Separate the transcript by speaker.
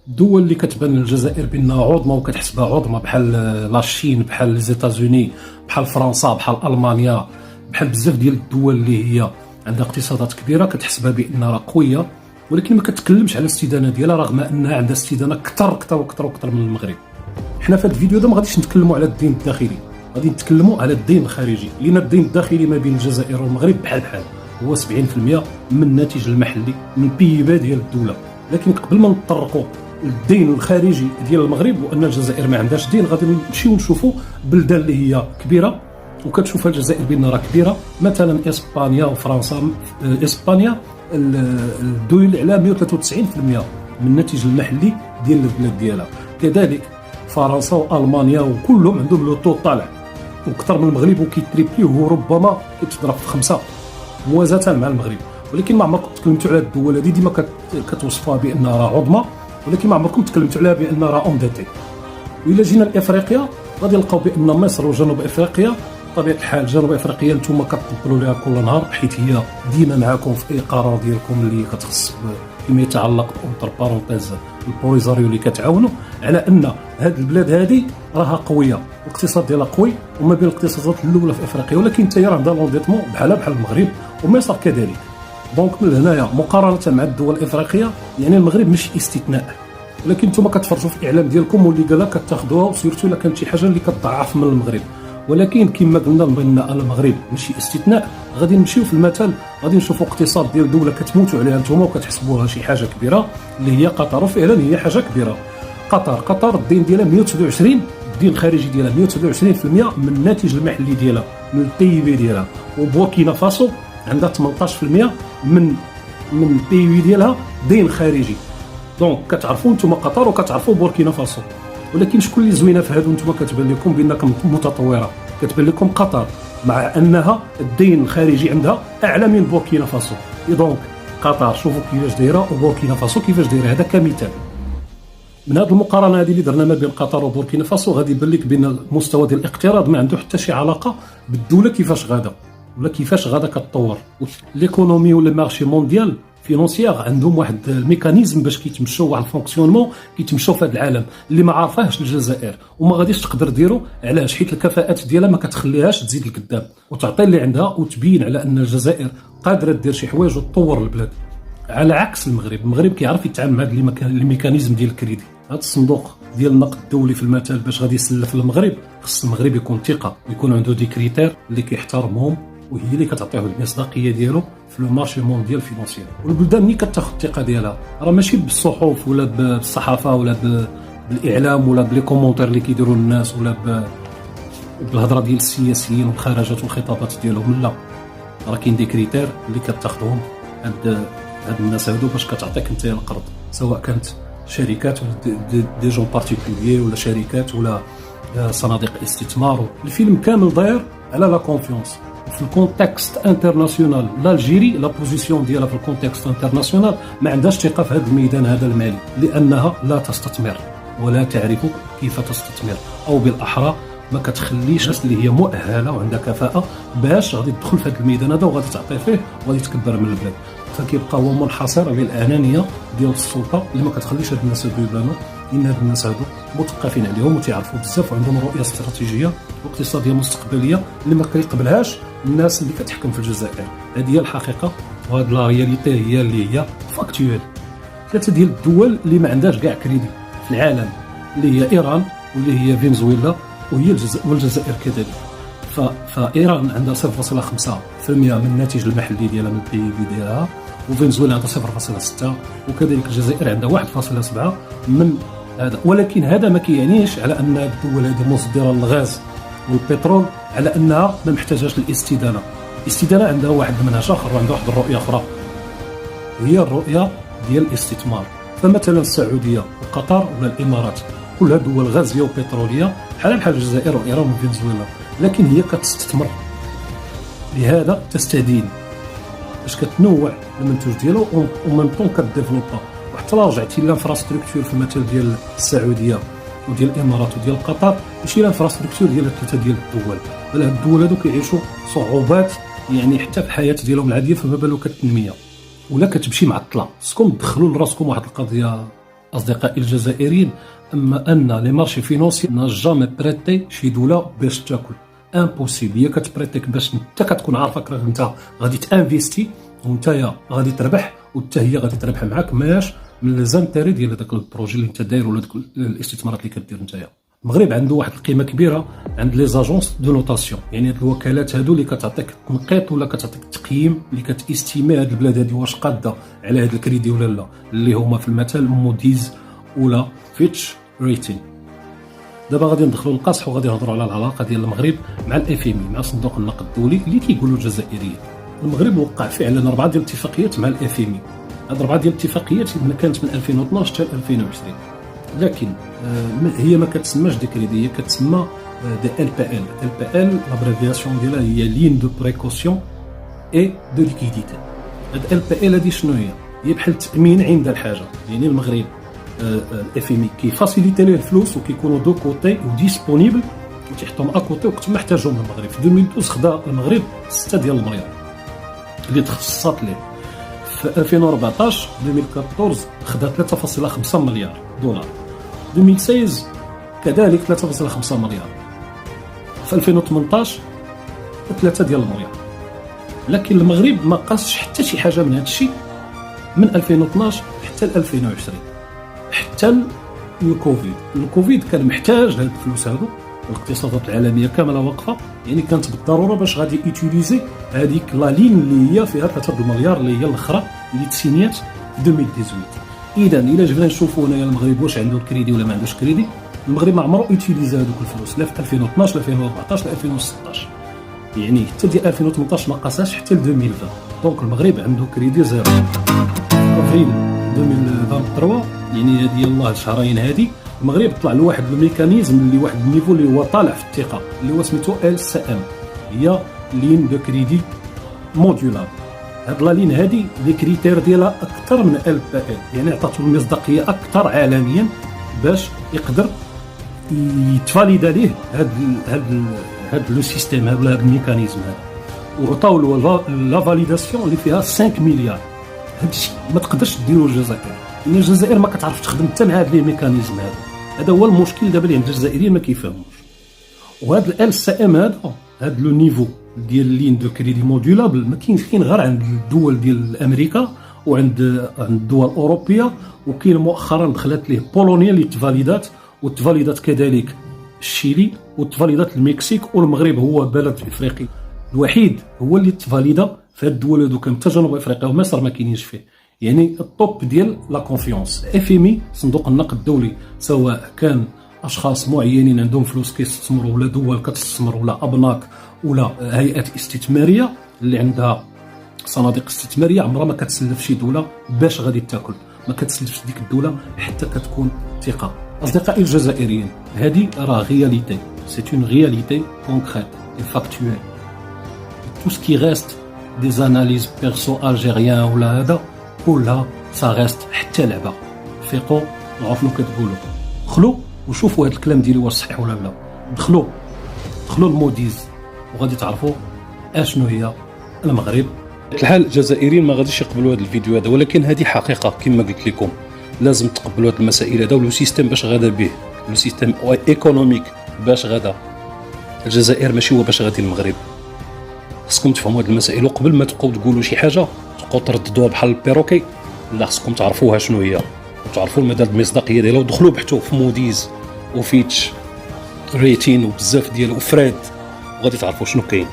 Speaker 1: الدول اللي كتبان للجزائر بانها عظمى وكتحسبها عظمى بحال لاشين، بحال لي زيتازوني، بحال فرنسا، بحال المانيا، بحال بزاف ديال الدول اللي هي عندها اقتصادات كبيره كتحسبها بانها راه قويه، ولكن ما كتكلمش على الاستدانه ديالها رغم انها عندها استدانه كثر كثر وكثر وكثر من المغرب. حنا في هذا الفيديو ما غاديش نتكلموا على الدين الداخلي، غادي نتكلموا على الدين الخارجي، لان الدين الداخلي ما بين الجزائر والمغرب بحال بحال، هو 70% من الناتج المحلي من البي بي ديال الدوله. لكن قبل ما نطرقوا الدين الخارجي ديال المغرب وان الجزائر ما عندهاش دين، غادي نمشيو نشوفوا بلدان اللي هي كبيره وكتشوفها الجزائر بان راه كبيره، مثلا اسبانيا وفرنسا. اسبانيا الدول على 193% من الناتج المحلي ديال البلاد ديالها، كذلك فرنسا والمانيا وكلهم عندهم لو طو طالع وكثر من المغرب وكيتريبلي، وربما كيتضرب في 5 موازاه مع المغرب. ولكن ما عمركم تكلمتوا على الدول هذه، ديما كتوصفوها بانها راه عظمى، ولكن ما عمركم تكلمتوا عليها بانها راه اونديتي. وإلا جينا لافريقيا غادي نلقاو بان مصر وجنوب افريقيا بطبيعه الحال، جنوب افريقيا نتوما كتطبلوا لها كل نهار حيت هي ديما معاكم في اي قرار ديالكم اللي كتخص فيما يتعلق اونتر بارونتيز البوليزاريو اللي كتعاونوا على ان هاد البلاد هذه راها قويه والاقتصاد ديالها قوي وما بين الاقتصادات الاولى في افريقيا، ولكن حتى هي عندها لونديتمون بحال المغرب ومصر كذلك. دونك من هنايا مقارنه مع الدول الافريقيه يعني المغرب مش استثناء، ولكن نتوما كتفرجوا في الاعلام ديالكم واللي قالها كتاخذوها، وسيرتو الا كانت شي حاجه اللي كتضعف من المغرب. ولكن كما قلنا بان المغرب ماشي استثناء، غادي نمشيو في المثل، غادي نشوفوا اقتصاد ديال دوله كتموتوا عليها نتوما وكتحسبوها شي حاجه كبيره اللي هي قطر، وفعلا هي حاجه كبيره. قطر الدين ديالها 129، الدين الخارجي ديالها 129% من الناتج المحلي ديالها، من البي بي ديالها. وبوركينا فاسو عندها 18% من البي بي ديالها دين خارجي. دونك كتعرفوا نتوما قطر وكتعرفوا بوركينا فاسو، ولكن شكون اللي زوينه في هادو نتوما كتبان لكم بانكم متطوره؟ كتبان لكم قطر، مع انها الدين الخارجي عندها اعلى من بوركينا فاسو. دونك قطر شوفوا كيفاش دايره وبوركينا فاسو كيفاش دايره، هذا كمثال. من هذه المقارنه هذه اللي درنا ما بين قطر وبوركينا فاسو غادي يبان لك بان المستوى ديال الاقتراض ما عنده حتى شي علاقه بالدوله كيفاش غادا ولا كيفاش غادا كتطور. ليكونومي ولا مارشي مونديال فينونسيير عندهم واحد الميكانيزم باش كيتمشوا واحد الفونكسيونمون كيتمشوا في هذا العالم اللي ما عارفاهش الجزائر وما غاديش تقدر ديرو. علاش؟ حيت الكفاءات ديالها ما كتخليهاش تزيد لقدام وتعطي اللي عندها وتبين على ان الجزائر قادره دير شي حوايج وتطور البلاد، على عكس المغرب كيعرف يتعامل مع هذا الميكانيزم ديال الكريدي. هذا الصندوق ديال النقد الدولي في المثال باش غادي يسلف المغرب، خص المغرب يكون ثقه ويكون عنده دي كريتير اللي كيحترمهم وهي اللي كتعطيه المصداقيه ديالو في لو مارشي مونديال فينونسيير. والبلدان ملي كتاخذ الثقه ديالها راه ماشي بالصحف ولا بالصحافه ولا بالاعلام ولا بلي كومونتير اللي كيديروا الناس ولا بالهضره ديال السياسيين والخرجات والخطابات ديالهم، لا، راه كاين دي كريتير اللي كتاخذهم هاد الناس هادو باش كتعطيك انت القرض، سواء كانت شركات ولا دي جون بارتيكوليي ولا شركات ولا صناديق استثمار. الفيلم كامل داير على لا كونفيونس في الكونتكست انترناسيونال. الجيري لا بوزيسيون ديالها في الكونتكست انترناسيونال ما عندهاش ثقه في هذا الميدان هذا المالي، لانها لا تستثمر ولا تعرف كيف تستثمر، او بالاحرى ما كتخليش الناس اللي هي مؤهله وعندها كفاءه باش غادي تدخل في هذا الميدان هذا وغادي تعطي فيه وغادي تكبر من البلاد. فكيبقى هو منحصر للانانيه ديال السلطه اللي ما كتخليش هاد الناس هادو يبانوا، لان هاد الناس هادو مثقفين عليهم وتيعرفوا بزاف وعندهم رؤيه استراتيجيه واقتصاديه مستقبليه اللي ما كيقبلهاش الناس اللي كتحكم في الجزائر. هذه هي الحقيقه، وهاد لا رياليتي هي اللي هي فاكتويل. 3 ديال الدول اللي ما عندهاش كاع كريدي في العالم اللي هي ايران واللي هي فنزويلا وهي والجزائر كذلك. فايران عندها 0.5% من الناتج المحلي ديالها من البي بي ديالها، وفنزويلا عندها 0.6، وكذلك الجزائر عندها 1.7 من هذا. ولكن هذا ما كيعنيش على ان الدول هذه مصدره للغاز والبترول على انها ما محتاجاش للاستدانه. الاستدانه عندها واحد المنهج اخر وعندها واحد الرؤيه اخرى، هي الرؤيه ديال الاستثمار. فمثلا السعوديه وقطر ولا الامارات كلها دول غازيه وبتروليه بحال الجزائر وايران وفنزويلا، لكن هي كتستثمر، لهذا تستدين باش كتنوع المنتوج ديالو ومن طون كديفلوبا. وحتى لا رجعتي لانفراستركتور في المثل ديال السعوديه وديال الامارات وديال قطر ماشي الانفراستركتور ديال 3 ديال الدول، بل هاد الدول هادو كيعيشوا صعوبات يعني حتى في الحياه ديالهم العاديه، فما بالو كالتنميه ولا كتمشي معطله. خصكم تدخلوا لراسكم واحد القضيه اصدقائي الجزائريين، اما ان لي مارشي فينونسي نا جامي بريتي شي دوله باش تاكل امبوسيبل. هي كتبريتيك باش انت كتكون عارفك راك انت غادي تانفيستي وانت غادي تربح وحتى هي غادي تربح معاك، ماش من لي زانتيري ديال هذاك البروجي اللي انت داير ولا داك الاستثمارات اللي كدير نتايا. المغرب عنده واحد القيمه كبيره عند لي زاجونس دو نوتاسيون، يعني هاد الوكالات هادو اللي كتعطيك تنقيط ولا كتعطيك تقييم اللي كتستيمي هاد البلاد هادي واش قاده على هاد الكريدي ولا لا، اللي هما في المثل موديز ولا فيتش ريتين. دابا غادي ندخلوا للقصح وغادي نهضروا على العلاقه ديال المغرب مع الاف ام اي، مع صندوق النقد الدولي اللي كيقولوا الجزائريين. المغرب وقع فعلا 4 ديال الاتفاقيات مع الاف ام اي. هاد 4 ديال الاتفاقيات كانت من 2012 حتى 2020، لكن هي ما كتسماش دي كريدي، هي كتسمى دي ال بي ال. ال بي ال لابريفياسيون ديالها هي لين دو بريكوسيون اي دو ليكيديتي. هاد ال بي ال هادي شنو هي؟ هي بحال التامين عند الحاجه، يعني المغرب الاف ام اي كيفاسيليتي ليه الفلوس وكيكونوا دو كوتي وديسپونيبل وتيحطهم اكوتي وقت ما احتاجهم المغرب. في 2012 خدا المغرب 6 ديال المليار اللي تخصصات ليه. في 2014 2014 خدا 3.5 مليار دولار. 2016 كذلك 3.5 مليار. في 2018 3 ديال المليار. لكن المغرب ما قاصش حتى شي حاجه من هذا الشيء من 2012 حتى 2020 حتى الكوفيد كان محتاج هاد الفلوس هادو، والاقتصادات العالميه كامله واقفه، يعني كانت بالضروره باش غادي يوتيليزي هذيك لا لين اللي هي فيها 3 المليار اللي هي الاخرى اللي تسينيات في 2018. اذا الا جبنا نشوفوا هنايا المغرب واش عنده الكريدي ولا ما عندوش كريدي، المغرب ما عمره يوتيليزي هذوك الفلوس لا في 2012 لا 2014 لا 2016، يعني حتى ديال 2018 ما قاساش حتى ل 2020. دونك المغرب عنده كريدي زيرو. افريل 2023 يعني هذه يلاه الشهرين هذه المغرب طلع له واحد الميكانيزم اللي واحد النيفو اللي هو طالع في الثقه اللي هو سميتو ال سي ام، هي لين دو كريدي موديولار. هاد لا لين هذه لي كريتير ديالها اكثر من ال بي ال، يعني عطاتو المصداقيه اكثر عالميا باش يقدر يتفاليدا ليه هاد لو سيستيم هذا هاد الميكانيزم هذا، وعطاو له لا فاليداسيون اللي فيها 5 مليار. هاد الشيء ما تقدرش ديرو الجزائر، لان الجزائر ما كتعرف تخدم حتى مع هاد لي ميكانيزم هذا هو المشكل دابا اللي عند الجزائريين ما كيفهموش. وهاد ال سي ام هاد لو نيفو ديال لين دو كريدي موديولابل ما كاينش، كاين غير عند الدول ديال امريكا وعند الدول الاوروبيه، وكاين مؤخرا دخلت ليه بولونيا اللي تفاليدات، وتفاليدات كذلك الشيلي، وتفاليدات المكسيك، والمغرب هو بلد افريقي الوحيد هو اللي تفاليدا في هاد الدول هادو كامل حتى جنوب افريقيا ومصر ما كاينينش فيه. يعني الطوب ديال لا كونفيونس. اف ام اي صندوق النقد الدولي سواء كان اشخاص معينين عندهم فلوس كيستثمروا ولا دول كتستثمر ولا ابناك ولا هيئات استثماريه اللي عندها صناديق استثماريه، عمرها ما كتسلف شي دوله باش غادي تاكل، ما كتسلفش ديك الدوله حتى كتكون ثقه. اصدقائي الجزائريين، هذه راه غياليتي، سي اون غياليتي كونكريت اي فاكتويل. تو سكي ريست دي زاناليز بيرسو الجيريان ولا هذا كلها سا ريست حتى لعبه. فيقوا نعرفوا كتقولوا، دخلوا وشوفوا هذا الكلام ديالي واش صحيح ولا لا. دخلوا الموديز وغادي تعرفوا اشنو هي المغرب. الحال الجزائريين ما غاديش يقبلوا هذا الفيديو هذا، ولكن هذه حقيقه كما قلت لكم، لازم تقبلوا هذه المسائل هذا ولو سيستيم باش غادا به، لو سيستيم ايكونوميك باش غادا الجزائر ماشي هو باش غادي المغرب. خصكم تفهموا هذه المسائل، وقبل ما تبقاو تقولوا شي حاجه تبقاو ترددوها بحال البيروكي، لا خصكم تعرفوها شنو هي وتعرفوا المدى المصداقيه ديالها، ودخلوا بحثوا في موديز وفيتش ريتين وبزاف ديال وفراد وغادي تعرفوا شنو كاين.